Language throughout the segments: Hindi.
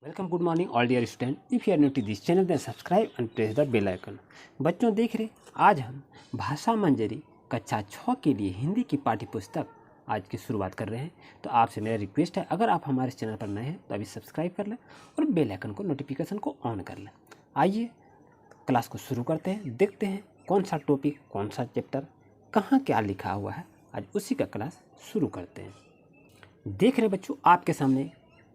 Welcome, good morning all dear student. If you are new to this channel then subscribe and press the bell icon. बच्चों देख रहे, आज हम भाषा मंजरी कक्षा 6 के लिए हिंदी की पाठ्य पुस्तक आज की शुरुआत कर रहे हैं। तो आपसे मेरा रिक्वेस्ट है, अगर आप हमारे चैनल पर नए हैं तो अभी सब्सक्राइब कर लें और बेल आइकन को नोटिफिकेशन को ऑन कर लें। आइए क्लास को शुरू करते हैं, देखते हैं कौन सा टॉपिक, कौन सा चैप्टर, कहाँ क्या लिखा हुआ है। आज उसी का क्लास शुरू करते हैं। देख रहे बच्चों, आपके सामने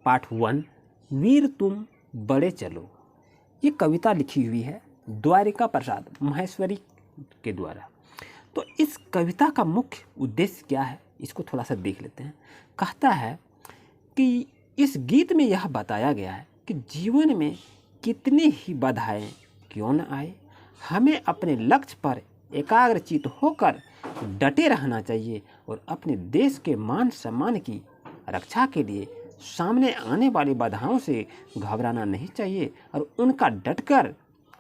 पार्ट 1 वीर तुम बड़े चलो, ये कविता लिखी हुई है द्वारिका प्रसाद महेश्वरी के द्वारा। तो इस कविता का मुख्य उद्देश्य क्या है, इसको थोड़ा सा देख लेते हैं। कहता है कि इस गीत में यह बताया गया है कि जीवन में कितनी ही बाधाएं क्यों न आए, हमें अपने लक्ष्य पर एकाग्रचित होकर डटे रहना चाहिए और अपने देश के मान सम्मान की रक्षा के लिए सामने आने वाली बाधाओं से घबराना नहीं चाहिए और उनका डटकर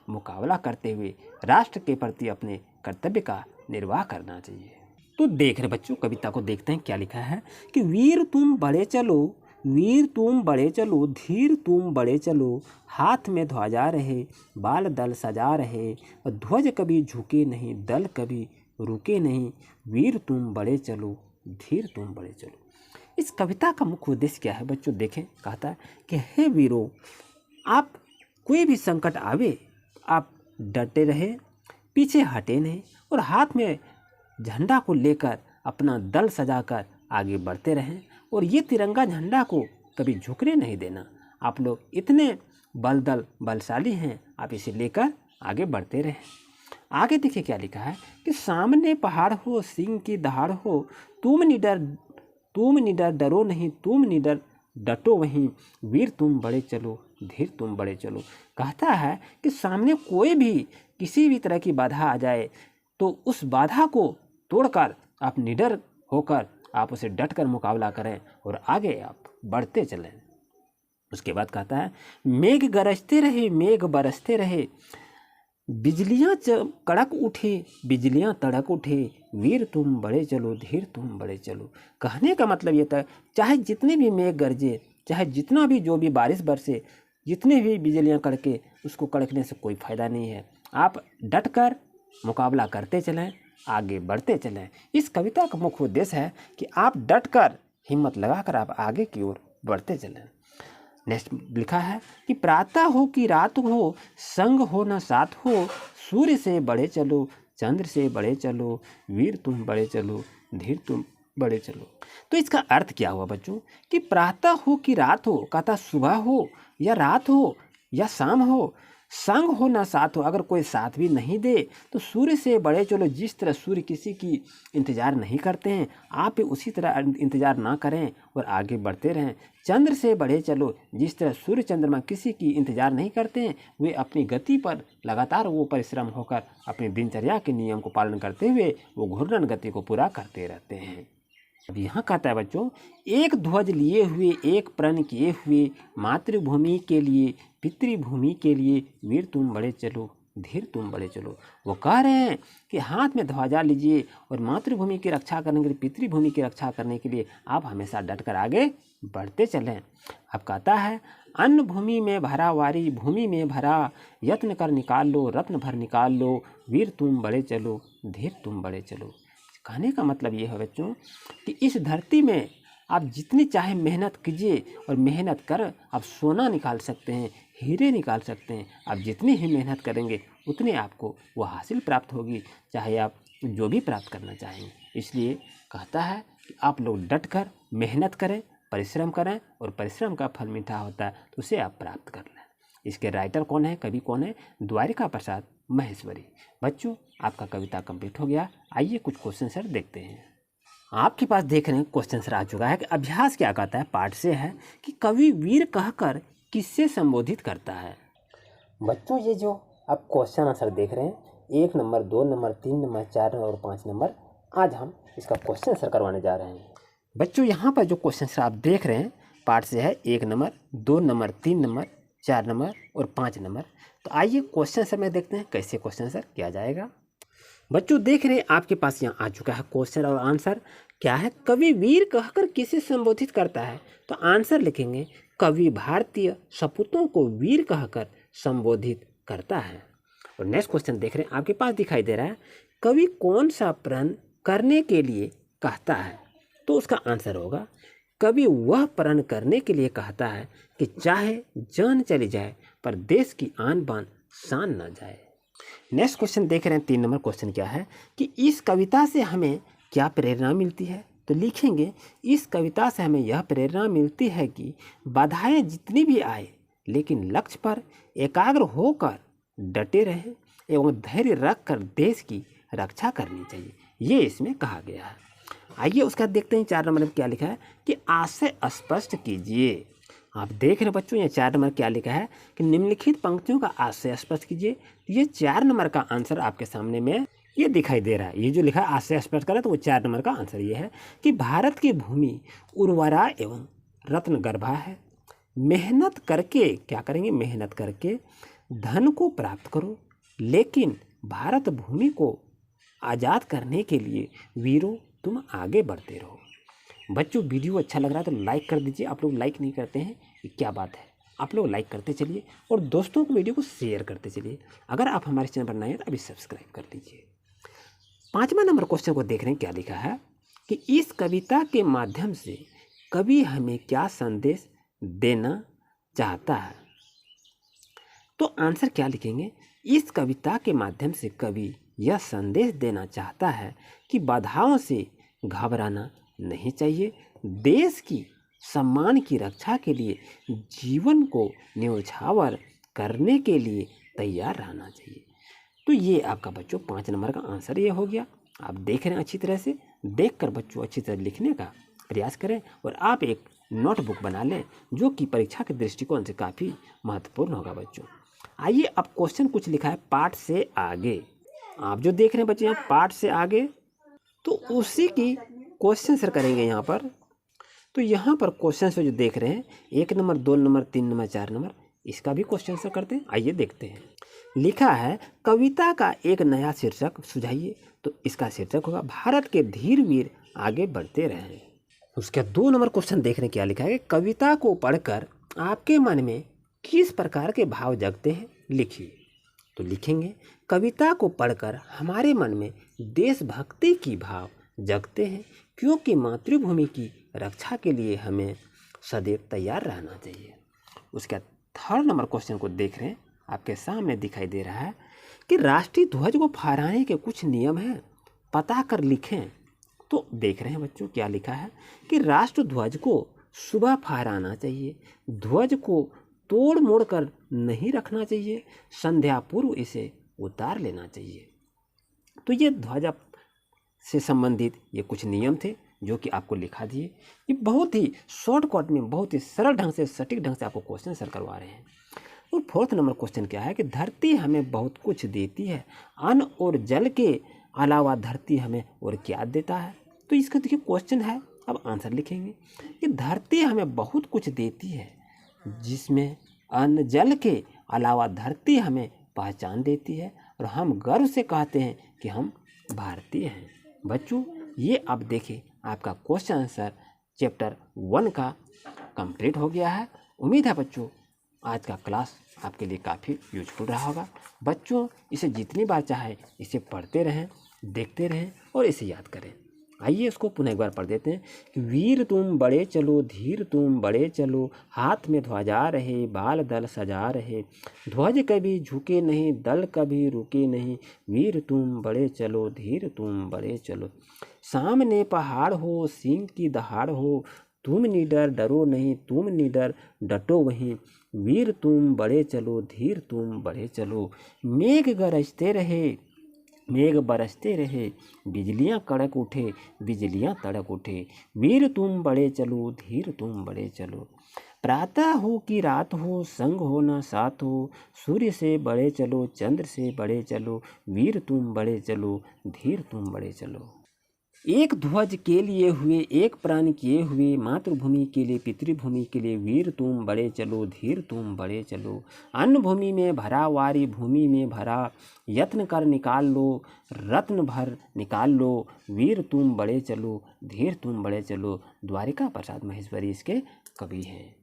मुकाबला करते हुए राष्ट्र के प्रति अपने कर्तव्य का निर्वाह करना चाहिए। तो देख रहे बच्चों, कविता को देखते हैं क्या लिखा है कि वीर तुम बड़े चलो, वीर तुम बड़े चलो, धीर तुम बड़े चलो, हाथ में ध्वजा रहे, बाल दल सजा रहे, और ध्वज कभी झुके नहीं, दल कभी रुके नहीं, वीर तुम बड़े चलो, धीर तुम बड़े चलो। इस कविता का मुख्य उद्देश्य क्या है बच्चों, देखें। कहता है कि हे वीरों, आप कोई भी संकट आवे आप डटे रहे, पीछे हटे नहीं और हाथ में झंडा को लेकर अपना दल सजाकर आगे बढ़ते रहें और ये तिरंगा झंडा को कभी झुकने नहीं देना। आप लोग इतने बलशाली हैं, आप इसे लेकर आगे बढ़ते रहें। आगे देखिए क्या लिखा है कि सामने पहाड़ हो, सिंह की दहाड़ हो, तुम निडर डरो नहीं, तुम निडर डटो वहीं, वीर तुम बड़े चलो, धीर तुम बड़े चलो। कहता है कि सामने कोई भी किसी भी तरह की बाधा आ जाए तो उस बाधा को तोड़कर आप निडर होकर आप उसे डटकर मुकाबला करें और आगे आप बढ़ते चलें। उसके बाद कहता है मेघ गरजते रहे, मेघ बरसते रहे, बिजलियाँ कड़क उठे, बिजलियाँ तड़क उठे, वीर तुम बड़े चलो, धीर तुम बड़े चलो। कहने का मतलब ये था, चाहे जितने भी मेघ गरजे, चाहे जितना भी जो भी बारिश बरसे, जितने भी बिजलियाँ कड़के, उसको कड़कने से कोई फ़ायदा नहीं है। आप डटकर मुकाबला करते चलें, आगे बढ़ते चलें। इस कविता का मुख्य उद्देश्य है कि आप डटकर हिम्मत लगाकर आप आगे की ओर बढ़ते चलें। नेक्स्ट लिखा है कि प्रातः हो कि रात हो, संग हो न साथ हो, सूर्य से बड़े चलो, चंद्र से बड़े चलो, वीर तुम बड़े चलो, धीर तुम बड़े चलो। तो इसका अर्थ क्या हुआ बच्चों कि प्रातः हो कि रात हो, कहता सुबह हो या रात हो या शाम हो, संग हो ना साथ हो, अगर कोई साथ भी नहीं दे तो सूर्य से बड़े चलो। जिस तरह सूर्य किसी की इंतज़ार नहीं करते हैं, आप भी उसी तरह इंतज़ार ना करें और आगे बढ़ते रहें। चंद्र से बड़े चलो, जिस तरह सूर्य चंद्रमा किसी की इंतज़ार नहीं करते हैं, वे अपनी गति पर लगातार वो परिश्रम होकर अपनी दिनचर्या के नियम को पालन करते हुए वो घूर्णन गति को पूरा करते रहते हैं। अब यहाँ कहता है बच्चों, एक ध्वज लिए हुए, एक प्रण किए हुए, मातृभूमि के लिए, पितृभूमि के लिए, वीर तुम बड़े चलो, धीर तुम बड़े चलो। वो कह रहे हैं कि हाथ में ध्वजा लीजिए और मातृभूमि की रक्षा करने के लिए, पितृभूमि की रक्षा करने के लिए आप हमेशा डटकर आगे बढ़ते चलें। अब कहता है अन्न भूमि में भरा, वारी भूमि में भरा, यत्न कर निकाल लो, रत्न भर निकाल लो, वीर तुम बड़े चलो, धीर तुम बड़े चलो। कहने का मतलब ये है बच्चों कि इस धरती में आप जितनी चाहे मेहनत कीजिए और मेहनत कर आप सोना निकाल सकते हैं, हीरे निकाल सकते हैं। आप जितनी ही मेहनत करेंगे उतने आपको वो हासिल प्राप्त होगी, चाहे आप जो भी प्राप्त करना चाहेंगे। इसलिए कहता है कि आप लोग डट कर मेहनत करें, परिश्रम करें और परिश्रम का फल मीठा होता है, तो उसे आप प्राप्त कर लें। इसके राइटर कौन है, कवि कौन है? द्वारिका प्रसाद महेश्वरी। बच्चों आपका कविता कंप्लीट हो गया। आइए कुछ क्वेश्चन सर देखते हैं। आपके पास देख रहे हैं क्वेश्चन सर आ चुका है कि अभ्यास क्या कहता है। पाठ से है कि कवि वीर कहकर किससे संबोधित करता है। बच्चों ये जो आप क्वेश्चन आंसर देख रहे हैं, 1 नंबर, 2 नंबर, 3 नंबर, 4 नंबर और 5 नंबर, आज हम इसका क्वेश्चन आंसर करवाने जा रहे हैं। बच्चों यहाँ पर जो क्वेश्चन आंसर आप देख रहे हैं पाठ से है 1 नंबर, 2 नंबर, 3 नंबर, 4 नंबर और 5 नंबर। तो आइए क्वेश्चन आंसर में देखते हैं कैसे क्वेश्चन आंसर किया जाएगा। बच्चों देख रहे हैं आपके पास यहाँ आ चुका है क्वेश्चन और आंसर क्या है। कवि वीर कहकर किसे संबोधित करता है, तो आंसर लिखेंगे कवि भारतीय सपूतों को वीर कहकर संबोधित करता है। और नेक्स्ट क्वेश्चन देख रहे हैं, आपके पास दिखाई दे रहा है, कवि कौन सा प्रण करने के लिए कहता है? तो उसका आंसर होगा, कवि वह प्रण करने के लिए कहता है कि चाहे जान चली जाए पर देश की आन बान शान न जाए। नेक्स्ट क्वेश्चन देख रहे हैं, 3 नंबर क्वेश्चन क्या है कि इस कविता से हमें क्या प्रेरणा मिलती है? तो लिखेंगे, इस कविता से हमें यह प्रेरणा मिलती है कि बाधाएं जितनी भी आए लेकिन लक्ष्य पर एकाग्र होकर डटे रहें एवं धैर्य रखकर देश की रक्षा करनी चाहिए, ये इसमें कहा गया है। आइए उसका देखते हैं 4 नंबर में क्या लिखा है कि आशय स्पष्ट कीजिए। आप देख रहे हैं बच्चों, ये 4 नंबर क्या लिखा है कि निम्नलिखित पंक्तियों का आशय स्पष्ट कीजिए। तो ये 4 नंबर का आंसर आपके सामने में ये दिखाई दे रहा है। ये जो लिखा है आशय स्पष्ट करें तो वो 4 नंबर का आंसर ये है कि भारत की भूमि उर्वरा एवं रत्न गर्भा है। मेहनत करके क्या करेंगे? मेहनत करके धन को प्राप्त करो, लेकिन भारत भूमि को आज़ाद करने के लिए वीरों तुम आगे बढ़ते रहो। बच्चों वीडियो अच्छा लग रहा है तो लाइक कर दीजिए। आप लोग लाइक नहीं करते हैं, ये क्या बात है? आप लोग लाइक करते चलिए और दोस्तों को वीडियो को शेयर करते चलिए। अगर आप हमारे चैनल पर नए हैं तो अभी सब्सक्राइब कर लीजिए। 5वां नंबर क्वेश्चन को देख रहे हैं, क्या लिखा है कि इस कविता के माध्यम से कवि हमें क्या संदेश देना चाहता है? तो आंसर क्या लिखेंगे? इस कविता के माध्यम से कवि यह संदेश देना चाहता है कि बाधाओं से घबराना नहीं चाहिए, देश की सम्मान की रक्षा के लिए जीवन को न्यौछावर करने के लिए तैयार रहना चाहिए। तो ये आपका बच्चों 5 नंबर का आंसर ये हो गया। आप देख रहे हैं, अच्छी तरह से देखकर बच्चों अच्छी तरह लिखने का प्रयास करें और आप एक नोटबुक बना लें जो कि परीक्षा के दृष्टिकोण से काफ़ी महत्वपूर्ण होगा बच्चों। आइए अब क्वेश्चन कुछ लिखा है पाठ से आगे। आप जो देख रहे हैं बच्चे यहाँ पाठ से आगे, तो उसी की क्वेश्चन सर करेंगे यहाँ पर। तो यहाँ पर क्वेश्चन जो देख रहे हैं 1 नंबर 2 नंबर 3 नंबर 4 नंबर, इसका भी क्वेश्चन सर करते हैं। आइए देखते हैं। लिखा है कविता का एक नया शीर्षक सुझाइए। तो इसका शीर्षक होगा भारत के धीर वीर आगे बढ़ते रहे। उसके 2 नंबर क्वेश्चन देख रहे हैं, क्या लिखा है कविता को पढ़कर आपके मन में किस प्रकार के भाव जगते हैं, लिखिए। तो लिखेंगे कविता को पढ़कर हमारे मन में देशभक्ति की भाव जगते हैं, क्योंकि मातृभूमि की रक्षा के लिए हमें सदैव तैयार रहना चाहिए। उसका 3rd नंबर क्वेश्चन को देख रहे हैं, आपके सामने दिखाई दे रहा है कि राष्ट्रीय ध्वज को फहराने के कुछ नियम हैं, पता कर लिखें। तो देख रहे हैं बच्चों क्या लिखा है कि राष्ट्र ध्वज को सुबह फहराना चाहिए, ध्वज को तोड़ मोड़ कर नहीं रखना चाहिए, संध्या पूर्व इसे उतार लेना चाहिए। तो ये ध्वज से संबंधित ये कुछ नियम थे जो कि आपको लिखा दिए। ये बहुत ही शॉर्टकट में बहुत ही सरल ढंग से सटीक ढंग से आपको क्वेश्चन सर करवा रहे हैं। और 4th नंबर क्वेश्चन क्या है कि धरती हमें बहुत कुछ देती है, अन्न और जल के अलावा धरती हमें और क्या देता है? तो इसका देखिए क्वेश्चन है, अब आंसर लिखेंगे कि धरती हमें बहुत कुछ देती है, जिसमें अन्न जल के अलावा धरती हमें पहचान देती है और हम गर्व से कहते हैं कि हम भारतीय हैं। बच्चों ये अब देखें आपका क्वेश्चन आंसर चैप्टर 1 का कंप्लीट हो गया है। उम्मीद है बच्चों आज का क्लास आपके लिए काफ़ी यूजफुल रहा होगा। बच्चों इसे जितनी बार चाहे इसे पढ़ते रहें, देखते रहें और इसे याद करें। आइए इसको पुनः एक बार पढ़ देते हैं कि वीर तुम बड़े चलो, धीर तुम बड़े चलो, हाथ में ध्वजा रहे, बाल दल सजा रहे, ध्वज कभी झुके नहीं, दल कभी रुके नहीं, वीर तुम बड़े चलो, धीर तुम बड़े चलो, सामने पहाड़ हो, सिंह की दहाड़ हो, तुम निडर डरो नहीं, तुम निडर डटो वहीं, वीर तुम बड़े चलो, धीर तुम बड़े चलो, मेघ गरजते रहे, मेघ बरसते रहे, बिजलियां कड़क उठे, बिजलियां तड़क उठे, वीर तुम बड़े चलो, धीर तुम बड़े चलो, प्रातः हो कि रात हो, संग हो न साथ हो, सूर्य से बड़े चलो, चंद्र से बड़े चलो, वीर तुम बड़े चलो, धीर तुम बड़े चलो। एक ध्वज के लिए हुए, एक प्राण किए हुए, मातृभूमि के लिए, पितृभूमि के लिए, वीर तुम बड़े चलो, धीर तुम बड़े चलो, अन्न भूमि में भरा, वारी भूमि में भरा, यत्न कर निकाल लो, रत्न भर निकाल लो, वीर तुम बड़े चलो, धीर तुम बड़े चलो। द्वारिका प्रसाद महेश्वरी इसके कवि हैं।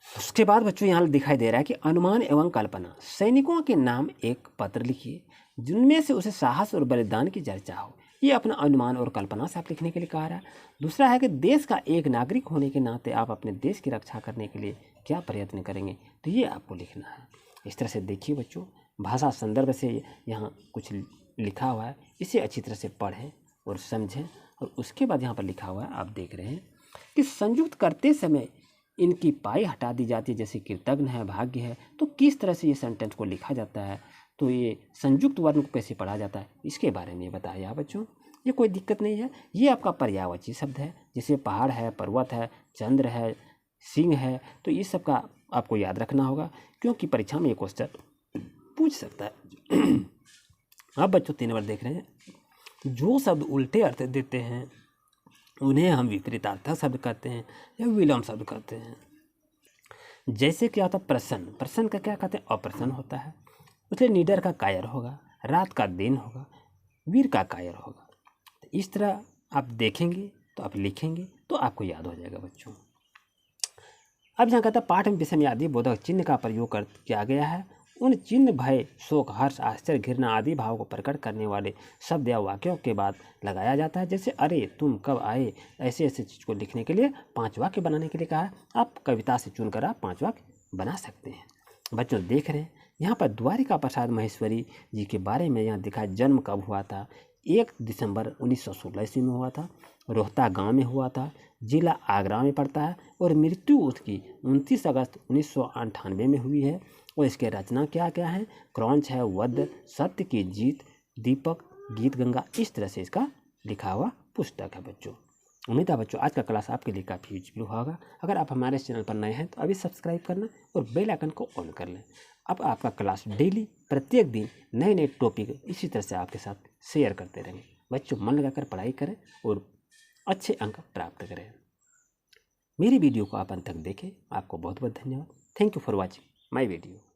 उसके बाद बच्चों यहाँ दिखाई दे रहा है कि अनुमान एवं कल्पना। सैनिकों के नाम एक पत्र लिखिए जिनमें से उसे साहस और बलिदान की चर्चा हो। ये अपना अनुमान और कल्पना से आप लिखने के लिए कहा रहा है। दूसरा है कि देश का एक नागरिक होने के नाते आप अपने देश की रक्षा करने के लिए क्या प्रयत्न करेंगे, तो ये आपको लिखना है। इस तरह से देखिए बच्चों, भाषा संदर्भ से यहाँ कुछ लिखा हुआ है, इसे अच्छी तरह से पढ़ें और समझें। और उसके बाद यहाँ पर लिखा हुआ है, आप देख रहे हैं कि संयुक्त करते समय इनकी पाई हटा दी जाती है, जैसे कृतज्ञ है, भाग्य है। तो किस तरह से ये सेंटेंस को लिखा जाता है, तो ये संयुक्त वर्ण को कैसे पढ़ा जाता है, इसके बारे में बताया बच्चों। ये कोई दिक्कत नहीं है। ये आपका पर्यायवाची शब्द है, जैसे पहाड़ है, पर्वत है, चंद्र है, सिंह है। तो इस सब का आपको याद रखना होगा, क्योंकि परीक्षा में ये क्वेश्चन पूछ सकता है। अब बच्चों 3 नंबर देख रहे हैं, जो शब्द उल्टे अर्थ देते हैं उन्हें हम विपरीतार्थक शब्द कहते हैं या विलोम शब्द कहते हैं। जैसे क्या होता है प्रसन्न, प्रसन्न का क्या कहते हैं, अप्रसन्न होता है। इसलिए निडर का कायर होगा, रात का दिन होगा, वीर का कायर होगा। तो इस तरह आप देखेंगे तो आप लिखेंगे तो आपको याद हो जाएगा बच्चों। अब यहाँ कहता है पाठ में विषम आदि बोधक चिन्ह का प्रयोग किया गया है। उन चिन्ह भय, शोक, हर्ष, आश्चर्य, घृणा आदि भाव को प्रकट करने वाले शब्द या वाक्यों के बाद लगाया जाता है। जैसे अरे तुम कब आए, ऐसे ऐसे चीज़ को लिखने के लिए 5 वाक्य बनाने के लिए कहा है। आप कविता से चुनकर आप 5 वाक्य बना सकते हैं। बच्चों देख रहे हैं यहाँ पर द्वारिका प्रसाद महेश्वरी जी के बारे में यहाँ दिखा। जन्म कब हुआ था, 1 दिसंबर 1916 ईस्वी में हुआ था, रोहता गांव में हुआ था, जिला आगरा में पड़ता है, और मृत्यु उसकी 29 अगस्त 1998 में हुई है। और इसके रचना क्या क्या है, क्रौंच है, वध, सत्य की जीत, दीपक, गीत गंगा। इस तरह से इसका लिखा हुआ पुस्तक है बच्चों। उम्मीद है बच्चों आज का क्लास आपके लिए काफ़ी यूजफुल होगा। अगर आप हमारे चैनल पर नए हैं तो अभी सब्सक्राइब करना और बेल आइकन को ऑन कर लें। अब आपका क्लास डेली प्रत्येक दिन नए नए टॉपिक इसी तरह से आपके साथ शेयर करते रहेंगे। बच्चों मन लगाकर पढ़ाई करें और अच्छे अंक प्राप्त करें। मेरी वीडियो को आप अंत तक देखें। आपको बहुत बहुत धन्यवाद। Thank you for watching my video.